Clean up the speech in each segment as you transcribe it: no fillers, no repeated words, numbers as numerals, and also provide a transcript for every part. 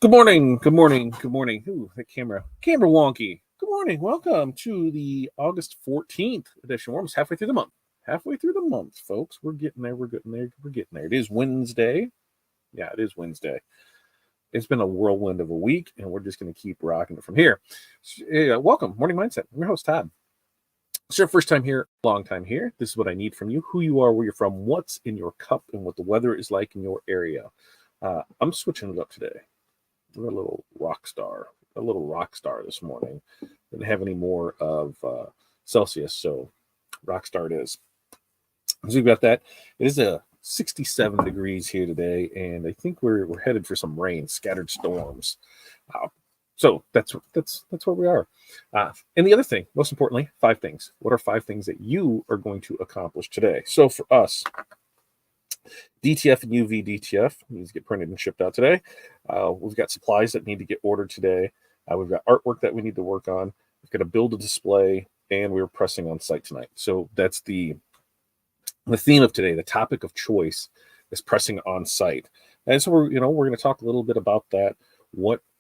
Good morning. Good morning. Good morning. Ooh, that camera wonky. Good morning. Welcome to the August 14th edition. We're almost halfway through the month. Halfway through the month, folks. We're getting there. We're getting there. We're getting there. It is Wednesday. Yeah, it is Wednesday. It's been a whirlwind of a week, and we're just going to keep rocking it from here. Welcome. Morning Mindset. I'm your host, Todd. It's your first time here, long time here. This is what I need from you, who you are, where you're from, what's in your cup, and what the weather is like in your area. I'm switching it up today. We're a little rock star this morning. Didn't have any more of Celsius, so rock star it is. So we've got that. It is a 67 degrees here today, and I think we're headed for some rain, scattered storms. So that's where we are. And the other thing, most importantly, 5 things. What are 5 things that you are going to accomplish today? So for us, DTF and UV DTF needs to get printed and shipped out today. We've got supplies that need to get ordered today. We've got artwork that we need to work on. We've got to build a display, and we're pressing on site tonight. So that's the theme of today. The topic of choice is pressing on site. And so we're going to talk a little bit about that.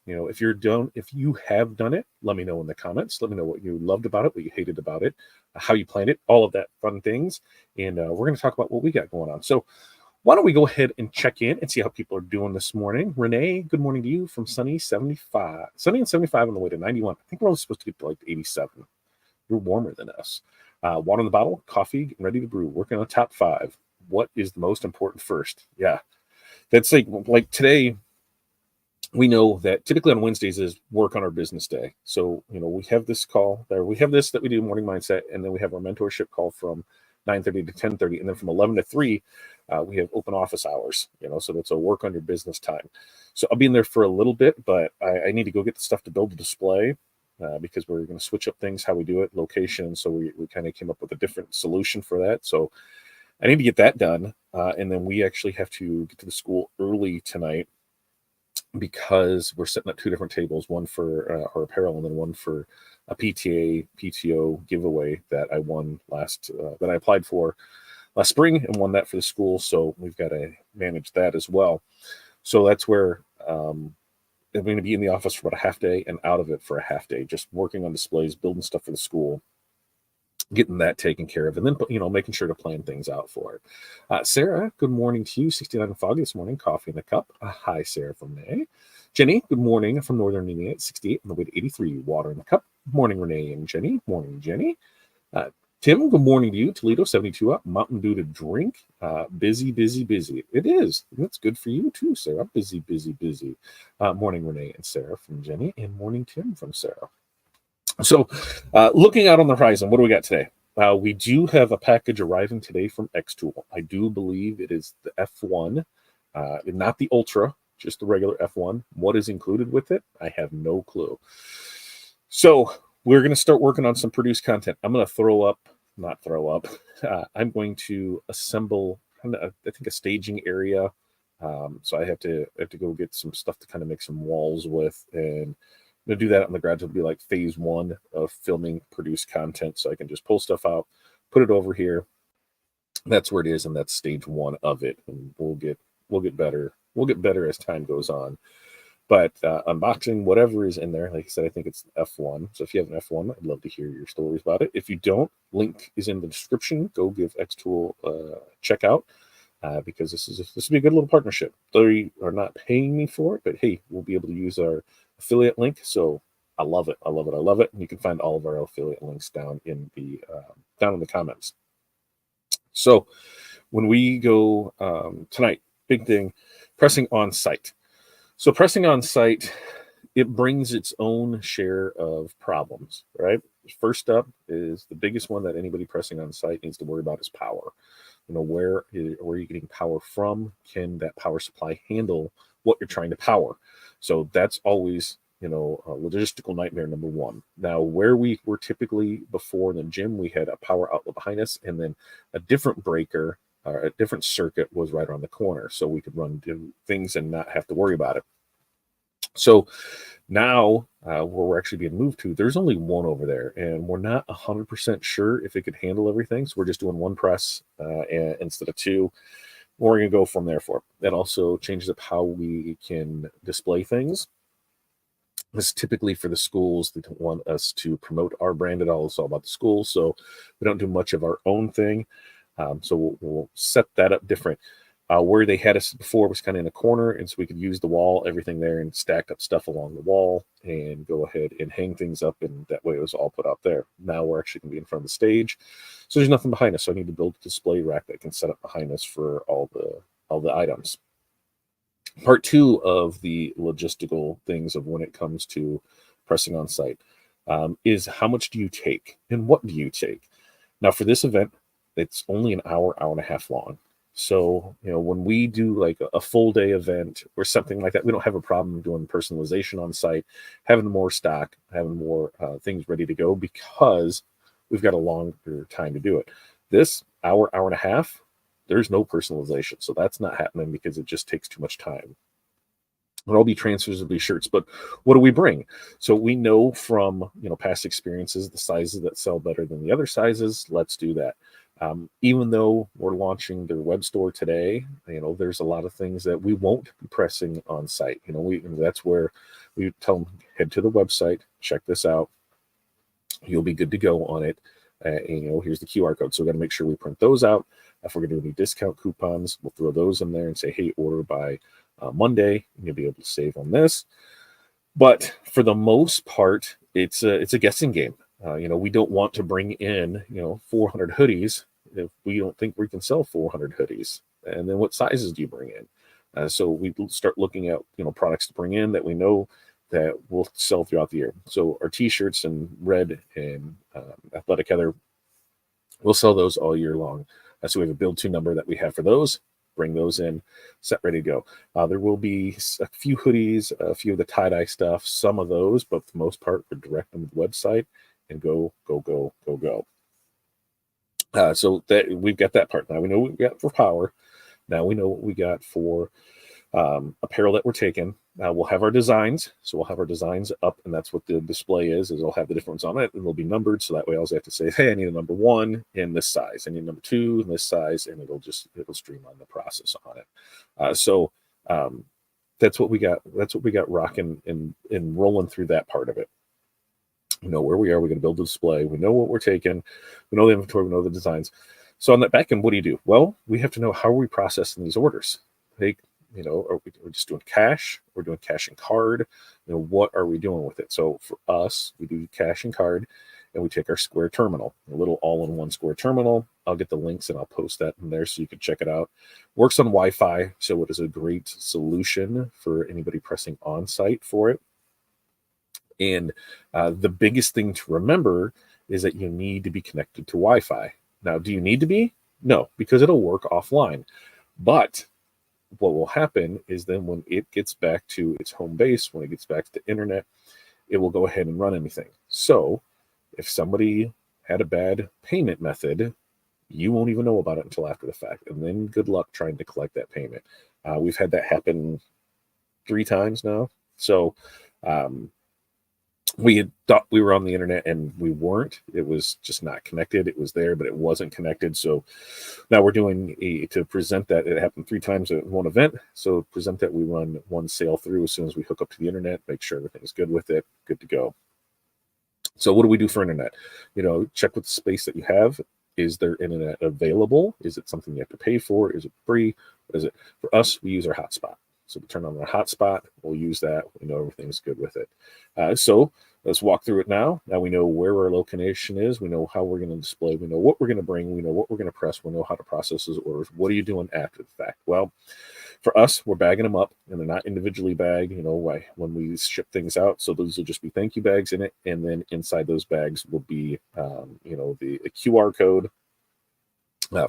If you have done it, let me know in the comments. Let me know what you loved about it, what you hated about it, how you planned it, all of that fun things. And we're going to talk about what we got going on. So why don't we go ahead and check in and see how people are doing this morning. Renee, good morning to you from sunny and 75 on the way to 91. I think we're only supposed to get to like 87. You're warmer than us. Water in the bottle, coffee, getting ready to brew, working on top 5. What is the most important first? Yeah, that's like today. We know that typically on Wednesdays is work on our business day. So, we have this call there. We have this that we do morning mindset, and then we have our mentorship call from 9:30 to 10:30, and then from 11 to 3, we have open office hours. So that's a work on your business time. So I'll be in there for a little bit, but I need to go get the stuff to build the display because we're going to switch up things how we do it, location. So we kind of came up with a different solution for that. So I need to get that done, and then we actually have to get to the school early tonight, because we're setting up 2 different tables, one for our apparel and then one for a PTO giveaway that I won that I applied for last spring and won that for the school. So we've got to manage that as well. So that's where I'm going to be in the office for about a half day and out of it for a half day, just working on displays, building stuff for the school, getting that taken care of, and then making sure to plan things out for it. Sarah, good morning to you. 69 and foggy this morning. Coffee in the cup. Hi, Sarah from May. Jenny, good morning from Northern Indiana at 68 on the way to 83. Water in the cup. Morning, Renee and Jenny. Morning, Jenny. Tim, good morning to you. Toledo, 72 up. Mountain Dew to drink. Busy. It is. That's good for you too, Sarah. Busy. Morning, Renee and Sarah from Jenny, and morning, Tim from Sarah. So looking out on the horizon, what do we got today? We do have a package arriving today from xTool. I do believe it is the F1, not the Ultra, just the regular F1. What is included with it? I have no clue. So we're going to start working on some produced content. I'm going to not throw up. I'm going to assemble, I think, a staging area. So I have to go get some stuff to kind of make some walls with, and I'm going to do that on the garage. It'll be like phase 1 of filming produced content. So I can just pull stuff out, put it over here. That's where it is. And that's stage 1 of it. And we'll get better. We'll get better as time goes on. But unboxing, whatever is in there, like I said, I think it's F1. So if you have an F1, I'd love to hear your stories about it. If you don't, link is in the description. Go give xTool a check out. Because this will be a good little partnership. They are not paying me for it, but hey, we'll be able to use our affiliate link. So I love it. And you can find all of our affiliate links down in the comments. So when we go tonight, big thing, pressing on site. So pressing on site, it brings its own share of problems, right? First up is the biggest one that anybody pressing on site needs to worry about is power. Where are you getting power from? Can that power supply handle what you're trying to power? So that's always, a logistical nightmare number 1. Now, where we were typically before in the gym, we had a power outlet behind us, and then a different breaker or a different circuit was right around the corner, so we could do things and not have to worry about it. So now where we're actually being moved to, there's only one over there, and we're not 100% sure if it could handle everything. So we're just doing 1 press instead of 2. We're going to go from there for it. That also changes up how we can display things. This is typically for the schools. They don't want us to promote our brand at all. It's all about the schools. So we don't do much of our own thing. So we'll set that up different. Where they had us before was kind of in a corner, and so we could use the wall, everything there, and stacked up stuff along the wall and go ahead and hang things up, and that way it was all put out there. Now we're actually going to be in front of the stage, so there's nothing behind us. So I need to build a display rack that can set up behind us for all the items. Part two of the logistical things of when it comes to pressing on site is how much do you take and what do you take? Now for this event, it's only an hour and a half long. So, when we do like a full day event or something like that, we don't have a problem doing personalization on site, having more stock, having more things ready to go because we've got a longer time to do it. This hour and a half, there's no personalization. So that's not happening because it just takes too much time. It'll all be transfers of these shirts, but what do we bring? So we know from past experiences the sizes that sell better than the other sizes. Let's do that. Even though we're launching their web store today, there's a lot of things that we won't be pressing on site. That's where we tell them head to the website, check this out. You'll be good to go on it. Here's the QR code. So we got to make sure we print those out. If we're going to do any discount coupons, we'll throw those in there and say, hey, order by Monday, and you'll be able to save on this. But for the most part, it's a guessing game. We don't want to bring in 400 hoodies if we don't think we can sell 400 hoodies. And then what sizes do you bring in? So we start looking at products to bring in that we know that will sell throughout the year. So our t-shirts in red and athletic heather, we'll sell those all year long. So we have a build to number that we have for those. Bring those in, set, ready to go. There will be a few hoodies, a few of the tie-dye stuff, some of those, but for the most part, we're direct them to the website and go. So that we've got that part. Now we know what we got for power. Now we know what we got for apparel that we're taking. We'll have our designs. So we'll have our designs up, and that's what the display is it'll have the different ones on it, and they'll be numbered. So that way I also have to say, hey, I need a number 1 in this size. I need a number 2 in this size, and it'll streamline the process on it. So that's what we got. That's what we got rocking and rolling through that part of it. We know where we are. We're going to build a display. We know what we're taking. We know the inventory. We know the designs. So on that back end, what do you do? Well, we have to know how are we processing these orders. Are we just doing cash? We're doing cash and card. What are we doing with it? So for us, we do cash and card, and we take our Square terminal, a little all-in-one Square terminal. I'll get the links and I'll post that in there so you can check it out. Works on Wi-Fi, so it is a great solution for anybody pressing on site for it. And the biggest thing to remember is that you need to be connected to Wi-Fi. Now, do you need to be? No, because it'll work offline. But what will happen is then when it gets back to its home base, when it gets back to the internet, it will go ahead and run anything. So if somebody had a bad payment method, you won't even know about it until after the fact. And then good luck trying to collect that payment. We've had that happen 3 times now. So we had thought we were on the internet and we weren't. It was just not connected. It was there, but it wasn't connected. So now we're doing to present that. It happened 3 times at one event. So present that, we run one sale through as soon as we hook up to the internet, make sure everything's good with it, good to go. So what do we do for internet? Check with the space that you have. Is there internet available? Is it something you have to pay for? Is it free? What is it? For us, we use our hotspot. So we turn on our hotspot, we'll use that. We know everything's good with it. So let's walk through it now. Now we know where our location is. We know how we're going to display. We know what we're going to bring. We know what we're going to press. We know how to process those orders. What are you doing after the fact? Well, for us, we're bagging them up, and they're not individually bagged, when we ship things out. So those will just be thank you bags in it. And then inside those bags will be, the QR code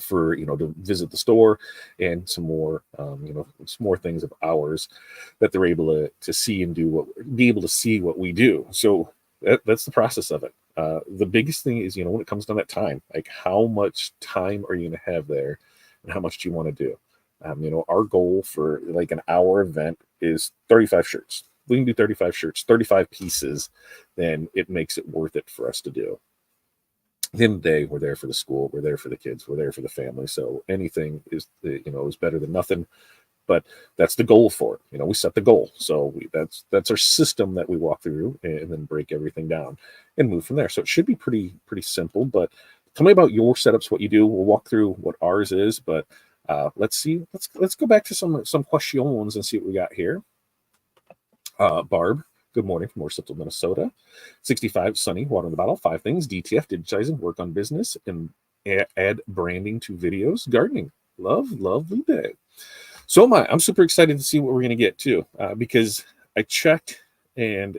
for to visit the store, and some more some more things of ours that they're able to see and be able to see what we do. So that's the process of it. The biggest thing is when it comes down to that time, like how much time are you going to have there, and how much do you want to do? Our goal for like an hour event is 35 shirts. We can do 35 shirts, 35 pieces, then it makes it worth it for us to do. At the end of the day, we're there for the school, we're there for the kids, we're there for the family. So anything is better than nothing. but that's the goal for it. We set the goal. So that's our system that we walk through and then break everything down and move from there. So it should be pretty simple, but tell me about your setups, what you do. We'll walk through what ours is, but let's go back to some questions and see what we got here. Barb, good morning from Central Minnesota. 65, sunny, water in the bottle. 5 things: DTF, digitizing, work on business, and add branding to videos. Gardening, lovely day. So am I. I'm super excited to see what we're going to get too, because I checked and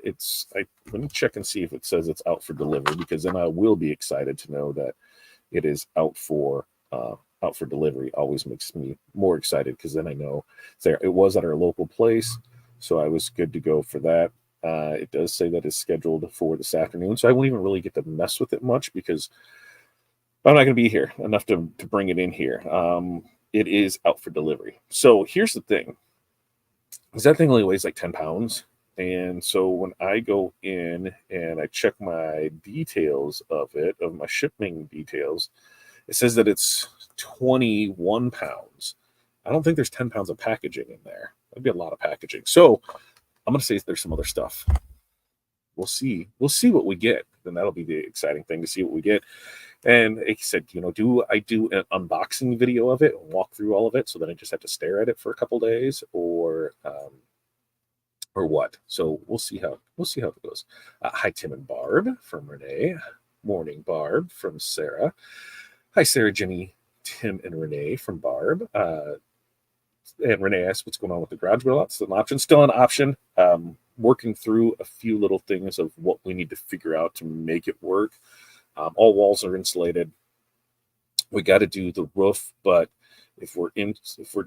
let me check and see if it says it's out for delivery, because then I will be excited to know that it is out for delivery. Always makes me more excited, because then I know it was at our local place. So I was good to go for that. It does say that it's scheduled for this afternoon, so I won't even really get to mess with it much, because I'm not going to be here enough to bring it in here. It is out for delivery. So here's the thing, is that thing only weighs like 10 pounds. And so when I go in and I check my details of my shipping details, it says that it's 21 pounds. I don't think there's 10 pounds of packaging in there. That'd be a lot of packaging. So I'm going to say there's some other stuff. We'll see what we get. Then that'll be the exciting thing, to see what we get. And like I said, do I do an unboxing video of it and walk through all of it, so that I just have to stare at it for a couple days, or what? So we'll see how it goes. Hi, Tim and Barb from Renee. Morning, Barb from Sarah. Hi, Sarah, Jenny, Tim, and Renee from Barb. And Renee asked what's going on with the garage. Well, it's an option, still an option. Working through a few little things of what we need to figure out to make it work. All walls are insulated. We got to do the roof, but if we're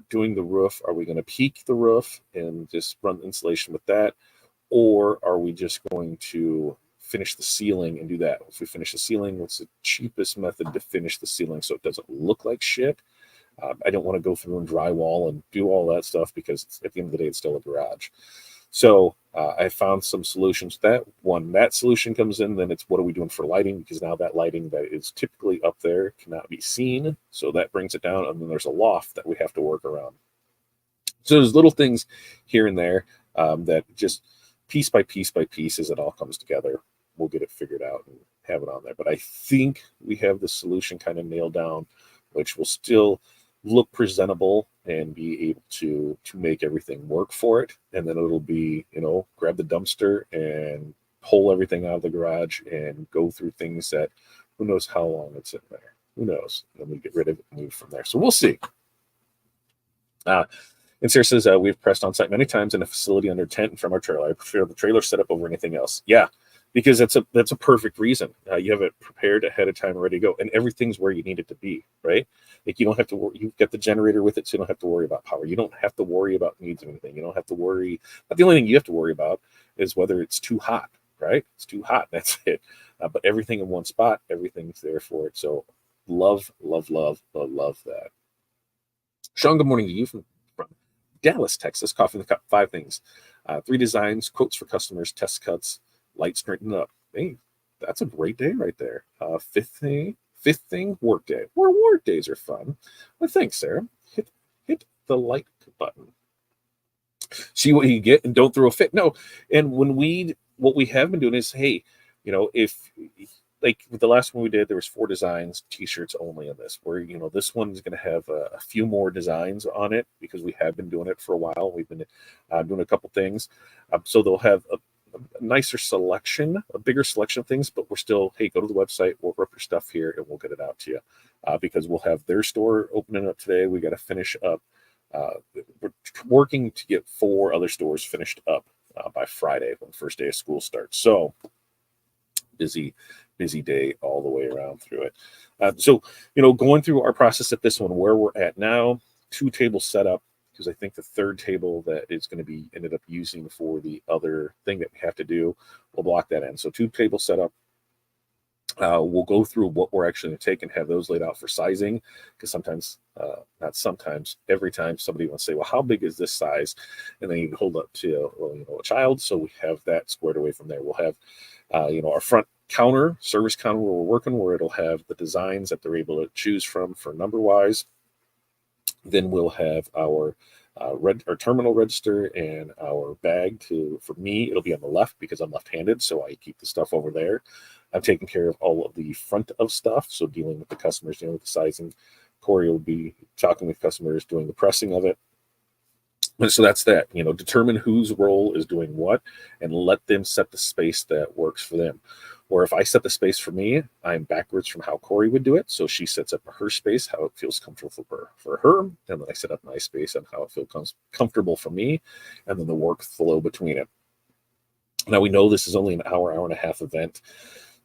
doing the roof, are we going to peak the roof and just run insulation with that, or are we just going to finish the ceiling and do that? If we finish the ceiling, what's the cheapest method to finish the ceiling so it doesn't look like shit? I don't want to go through and drywall and do all that stuff, because at the end of the day, it's still a garage. So I found some solutions. That solution comes in, then it's what are we doing for lighting? Because now that lighting that is typically up there cannot be seen. So that brings it down. And then there's a loft that we have to work around. So there's little things here and there that just piece by piece by piece, as it all comes together, we'll get it figured out and have it on there. But I think we have the solution kind of nailed down, which will still look presentable and be able to make everything work for it. And then it'll be, grab the dumpster and pull everything out of the garage and go through things that who knows how long it's in there. Who knows? And then we get rid of it and move from there. So we'll see. And Sarah says, we've pressed on site many times in a facility under tent and from our trailer. I prefer the trailer setup over anything else. Yeah, because that's a perfect reason. You have it prepared ahead of time, ready to go, and everything's where you need it to be, right? Like, you don't have to worry. You've got the generator with it, so you don't have to worry about power. You don't have to worry about needs of anything. You don't have to worry. But the only thing you have to worry about is whether it's too hot, right? It's too hot. That's it. But everything in one spot, everything's there for it. So love that. Sean, good morning to you from Dallas, Texas. Coffee in the cup. 5 things. 3 designs, quotes for customers, test cuts, light straighten up. Hey, that's a great day right there. Fifth thing, work day. Work days are fun. Well, thanks, Sarah. Hit the like button. See what you get and don't throw a fit. No, and what we have been doing is, hey, if like with the last one we did, there was 4 designs, t-shirts only in this, where, this one is going to have a few more designs on it, because we have been doing it for a while. We've been doing a couple things. So they'll have a nicer selection, a bigger selection of things, but we're still, hey, go to the website, we'll rip your stuff here and we'll get it out to you, because we'll have their store opening up today. We got to finish up. We're working to get 4 other stores finished up by Friday, when the first day of school starts. So busy day all the way around through it. So going through our process at this one, where we're at now, 2 tables set up, because I think the 3rd table that is going to be ended up using for the other thing that we have to do, we'll block that in. So 2 tables set up. We'll go through what we're actually going to take and have those laid out for sizing, because every time somebody wants to say, well, how big is this size? And then you hold up to, a child. So we have that squared away from there. We'll have, our front counter, service counter where we're working, where it'll have the designs that they're able to choose from for number wise. Then we'll have our terminal register and our bag. For me, it'll be on the left because I'm left-handed, so I keep the stuff over there. I'm taking care of all of the front of stuff, so dealing with the customers, dealing with the sizing. Corey will be talking with customers, doing the pressing of it. And so that's that, determine whose role is doing what and let them set the space that works for them. Or if I set the space for me, I'm backwards from how Corey would do it. So she sets up her space, how it feels comfortable for her. And then I set up my space on how it feels comfortable for me. And then the work flow between it. Now we know this is only an hour and a half event.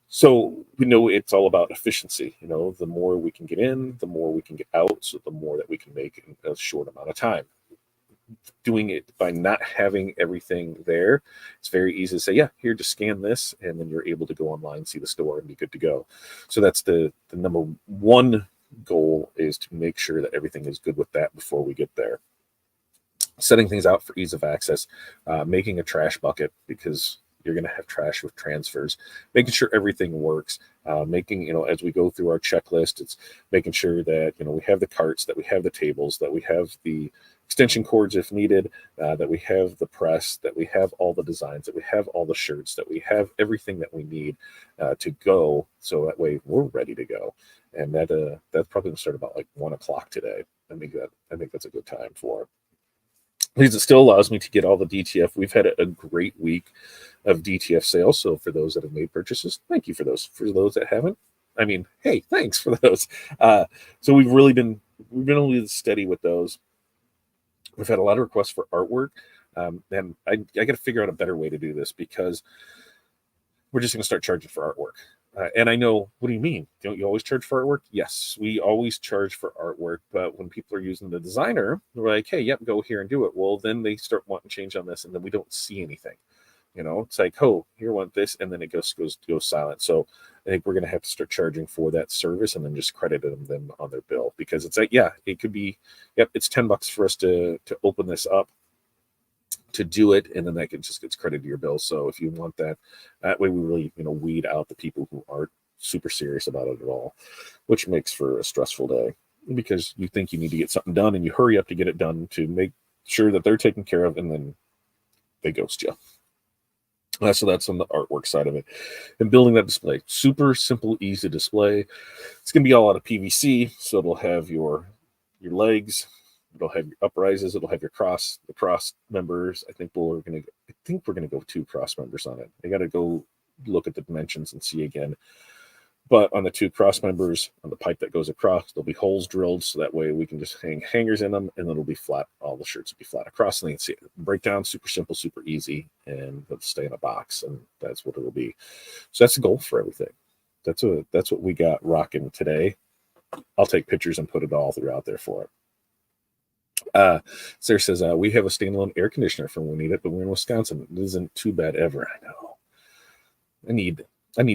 So we know it's all about efficiency. The more we can get in, the more we can get out. So the more that we can make in a short amount of time. Doing it by not having everything there, it's very easy to say, yeah, here, just scan this, and then you're able to go online, see the store, and be good to go. So that's the number one goal, is to make sure that everything is good with that before we get there. Setting things out for ease of access, making a trash bucket, because you're going to have trash with transfers, making sure everything works, making, as we go through our checklist, it's making sure that, we have the carts, that we have the tables, that we have the extension cords if needed, that we have the press, that we have all the designs, that we have all the shirts, that we have everything that we need to go. So that way we're ready to go. And that's probably going to start about like 1 o'clock today. I think that's a good time for it. Because it still allows me to get all the DTF. We've had a great week of DTF sales. So for those that have made purchases, thank you for those. For those that haven't, hey, thanks for those. So we've been a little steady with those. We've had a lot of requests for artwork, and I got to figure out a better way to do this, because we're just going to start charging for artwork. And I know, what do you mean? Don't you always charge for artwork? Yes, we always charge for artwork. But when people are using the designer, we're like, hey, yep, go here and do it. Well, then they start wanting to change on this, and then we don't see anything. It's like, oh, here, want this, and then it goes silent. So I think we're going to have to start charging for that service, and then just credit them on their bill, because it's like, yeah, it could be, yep, it's $10 for us to open this up, to do it, and then that just gets credited to your bill. So if you want that way, we really, weed out the people who aren't super serious about it at all, which makes for a stressful day, because you think you need to get something done, and you hurry up to get it done to make sure that they're taken care of, and then they ghost you. So that's on the artwork side of it. And building that display, super simple, easy display. It's going to be all out of PVC, so it'll have your legs, it'll have your uprises, it'll have the cross members. I think we're going to go 2 cross members on it. I got to go look at the dimensions and see again. But on the 2 cross members, on the pipe that goes across, there'll be holes drilled, so that way we can just hang hangers in them, and it'll be flat. All the shirts will be flat across, and they can see it. Breakdown, super simple, super easy, and it'll stay in a box, and that's what it'll be. So that's the goal for everything. That's what we got rocking today. I'll take pictures and put it all throughout there for it. Sarah says, we have a standalone air conditioner for when we need it, but we're in Wisconsin. It isn't too bad ever. I know. I need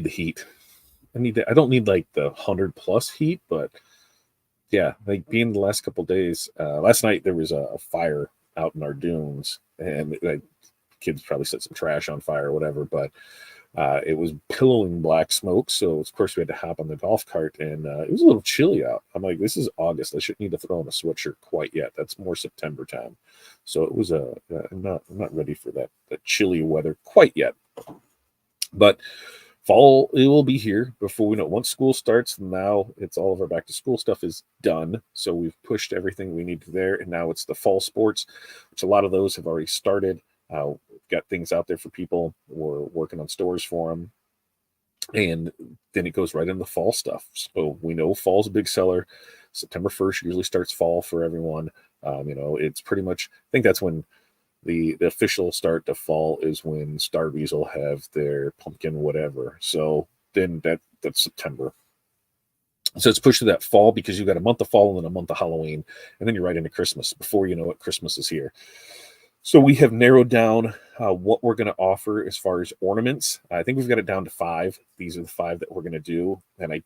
the heat. I don't need like the 100+ heat, but yeah, like being the last couple of days, last night there was a fire out in our dunes, and kids probably set some trash on fire or whatever, but it was pillowing black smoke. So of course we had to hop on the golf cart, and it was a little chilly out. I'm like, this is August. I shouldn't need to throw on a sweatshirt quite yet. That's more September time. So it was I'm not ready for that chilly weather quite yet, but fall, it will be here before we know. Once school starts, now it's all of our back to school stuff is done. So we've pushed everything we need to there, and now it's the fall sports, which a lot of those have already started. We've got things out there for people. We're working on stores for them, and then it goes right into fall stuff. So we know fall's a big seller. September 1st usually starts fall for everyone. It's pretty much, I think that's when the official start to fall is when Starbucks will have their pumpkin whatever. So then that's September. So it's pushed to that fall, because you've got a month of fall and then a month of Halloween, and then you're right into Christmas. Before you know it, Christmas is here. So we have narrowed down what we're going to offer as far as ornaments. I think we've got it down to 5. These are the 5 that we're going to do. And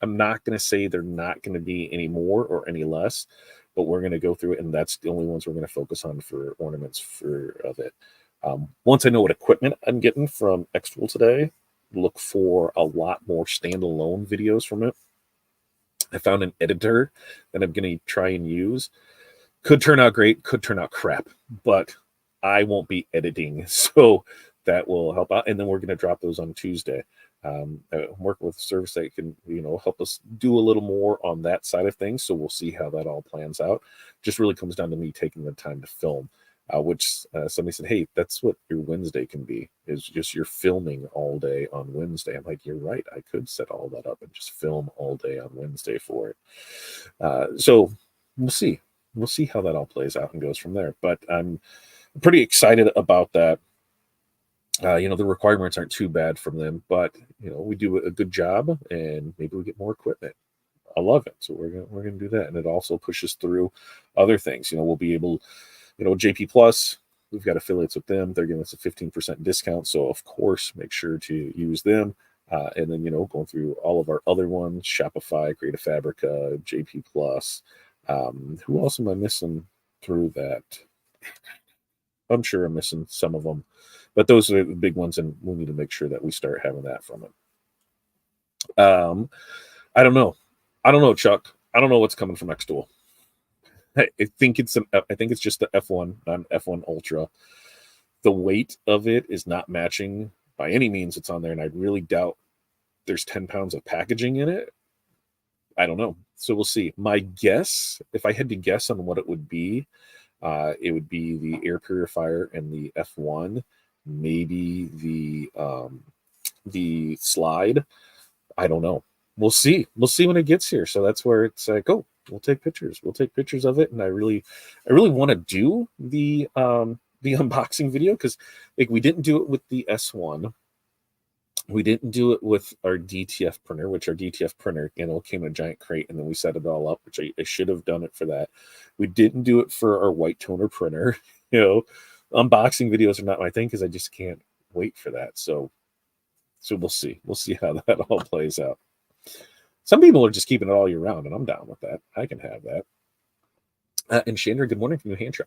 I'm not going to say they're not going to be any more or any less, but we're going to go through it, and that's the only ones we're going to focus on for ornaments of it. Once I know what equipment I'm getting from xTool today, look for a lot more standalone videos from it. I found an editor that I'm going to try and use Could turn out great, could turn out crap, but I won't be editing, so that will help out. And then we're going to drop those on Tuesday. I'm working with a service that can, help us do a little more on that side of things. So we'll see how that all plans out. Just really comes down to me taking the time to film, which somebody said, hey, that's what your Wednesday can be, is just you're filming all day on Wednesday. I'm like, you're right. I could set all that up and just film all day on Wednesday for it. So we'll see. We'll see how that all plays out and goes from there. But I'm pretty excited about that. The requirements aren't too bad from them, but we do a good job, and maybe we get more equipment. I love it, so we're gonna do that, and it also pushes through other things. We'll be able, JP Plus. We've got affiliates with them. They're giving us a 15% discount, so of course, make sure to use them. And then going through all of our other ones: Shopify, Creative Fabrica, JP Plus. Who else am I missing through that? I'm sure I'm missing some of them, but those are the big ones, and we'll need to make sure that we start having that from it. I don't know, Chuck. I don't know what's coming from xTool. I think it's just the F1, not an F1 Ultra. The weight of it is not matching by any means. It's on there, and I really doubt there's 10 pounds of packaging in it. I don't know. So we'll see. My guess, if I had to guess on what it would be the air purifier and the F1, maybe the slide. I don't know. We'll see. We'll see when it gets here. So that's where it's like, oh, we'll take pictures. We'll take pictures of it. And I really want to do the unboxing video, because we didn't do it with the S1. We didn't do it with our DTF printer, which our DTF printer, came in a giant crate, and then we set it all up, which I should have done it for that. We didn't do it for our white toner printer. Unboxing videos are not my thing, because I just can't wait for that. So we'll see. We'll see how that all plays out. Some people are just keeping it all year round, and I'm down with that. I can have that. And Chandra, good morning from New Hampshire.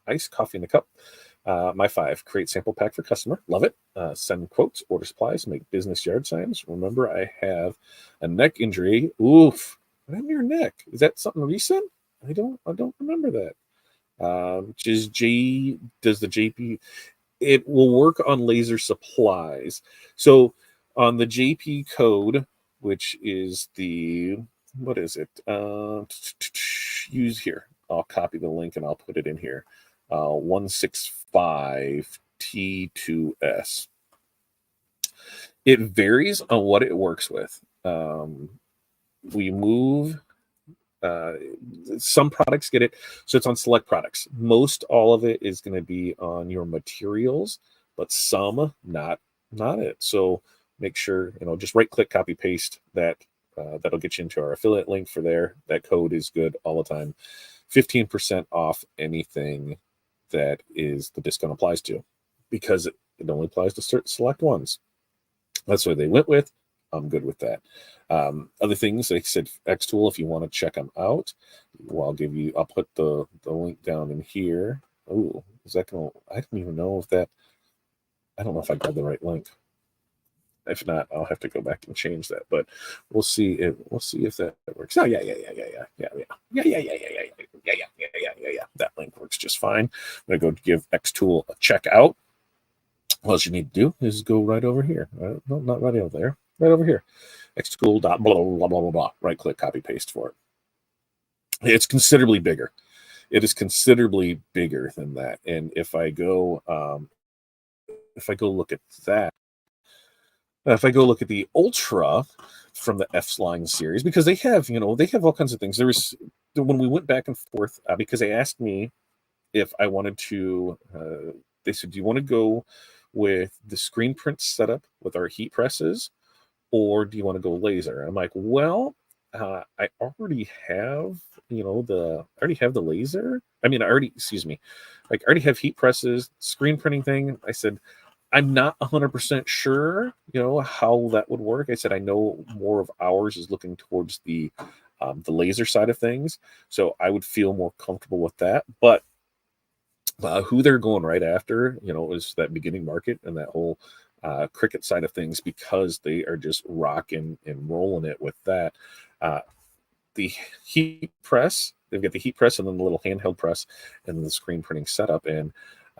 Iced coffee in a cup. My 5, create sample pack for customer. Love it. Send quotes, order supplies, make business yard signs. Remember, I have a neck injury. Oof. What happened to your neck? Is that something recent? I don't remember that. Does the JP, it will work on laser supplies. So on the JP code, which is what is it? Use here. I'll copy the link and I'll put it in here. 165 T2S. It varies on what it works with. We move. Some products get it, so it's on select products. Most all of it is going to be on your materials, but some not it. So make sure just right click, copy, paste that. That'll get you into our affiliate link for there. That code is good all the time. 15% off anything that is the discount applies to, because it only applies to certain select ones. That's what they went with. I'm good with that. Other things, like I said, xTool, if you want to check them out, I'll put the link down in here. Oh, is that going to, I don't even know if that, I don't know if I got the right link. If not, I'll have to go back and change that. But we'll see if that works. Oh yeah. That link works just fine. I'm gonna go give xTool a check out. All you need to do is go right over here. No, not right over there. Right over here. xTool blah blah blah blah blah. Right click, copy, paste for it. It's considerably bigger. It is considerably bigger than that. And if I go look at that. If I go look at the Ultra from the F-Line series, because they have all kinds of things. There was, when we went back and forth, because they asked me if I wanted to, they said, do you want to go with the screen print setup with our heat presses, or do you want to go laser? I'm like, well, I already have, I already have the laser. I already have heat presses, screen printing thing. I said, I'm not 100% sure, how that would work. I said, I know more of ours is looking towards the laser side of things, so I would feel more comfortable with that. But who they're going right after, is that beginning market and that whole Cricut side of things, because they are just rocking and rolling it with that. The heat press they've got the heat press and then the little handheld press and the screen printing setup. And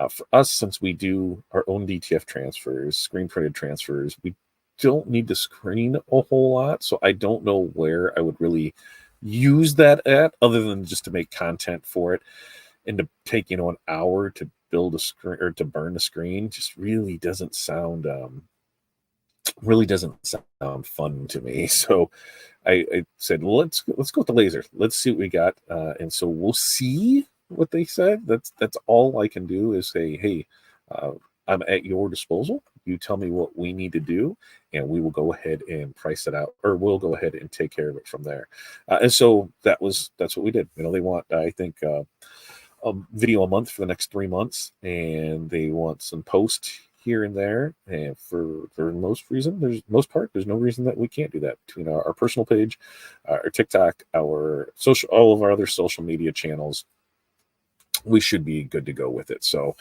for us, since we do our own DTF transfers, screen printed transfers, we don't need to screen a whole lot. So I don't know where I would really use that at, other than just to make content for it. And to take, an hour to build a screen or to burn a screen just really doesn't sound fun to me. So I said, well, let's go with the laser. Let's see what we got. And so we'll see what they said. That's all I can do is say, hey, I'm at your disposal. You tell me what we need to do, and we will go ahead and price it out, or we'll go ahead and take care of it from there. And so that's what we did. They want, I think, a video a month for the next 3 months, and they want some posts here and there. And for most part, there's no reason that we can't do that. Between our personal page, our TikTok, our social, all of our other social media channels, we should be good to go with it. So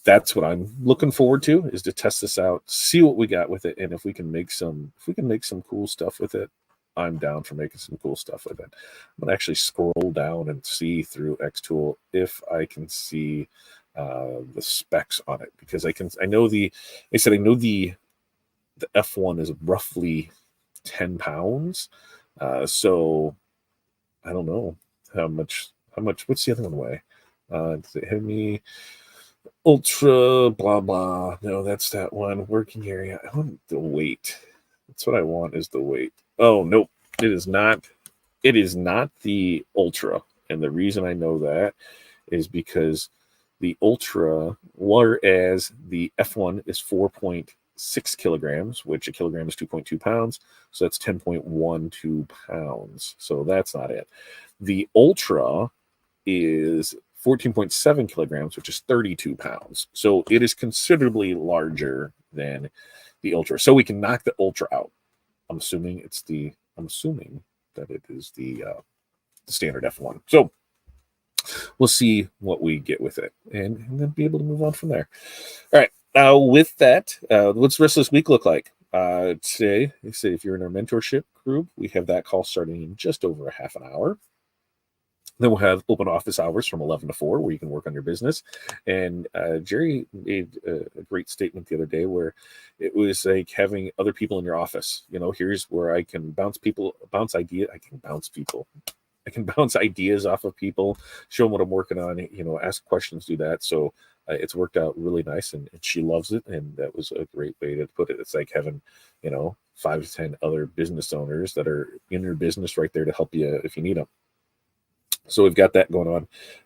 that's what I'm looking forward to, is to test this out, see what we got with it, and if we can make some cool stuff with it, I'm down for making some cool stuff with it. I'm gonna actually scroll down and see through xTool if I can see the specs on it, because I know the F1 is roughly 10 pounds. So I don't know how much, what's the other one weigh? Does it have me ultra blah blah? No, that's that one. Working area. I want the weight. That's what I want, is the weight. Oh, nope. It is not the ultra. And the reason I know that is because the ultra, whereas the F1 is 4.6 kilograms, which a kilogram is 2.2 pounds. So that's 10.12 pounds. So that's not it. The ultra is 14.7 kilograms, which is 32 pounds. So it is considerably larger than the ultra. So we can knock the ultra out. I'm assuming that it is the standard F1. So we'll see what we get with it, and then be able to move on from there. All right. With that, what's the rest of this week look like? Today, if you're in our mentorship group, we have that call starting in just over a half an hour. Then we'll have open office hours from 11 to 4, where you can work on your business. And Jerry made a great statement the other day, where it was like having other people in your office. Here's where I can bounce ideas off of people, show them what I'm working on, ask questions, do that. So it's worked out really nice, and she loves it. And that was a great way to put it. It's like having, 5 to 10 other business owners that are in your business right there to help you if you need them. So we've got that going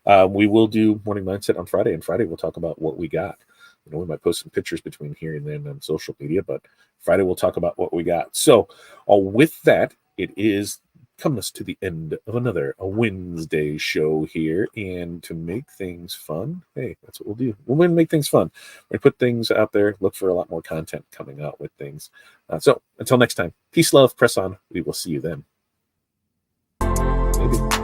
on. We will do Morning Mindset on Friday, and Friday we'll talk about what we got. We might post some pictures between here and then on social media, but Friday we'll talk about what we got. So with that, it is coming us to the end of a Wednesday show here. And to make things fun, hey, that's what we'll do. We're going to make things fun. We're going to put things out there, look for a lot more content coming out with things. So until next time, peace, love, press on. We will see you then. Maybe.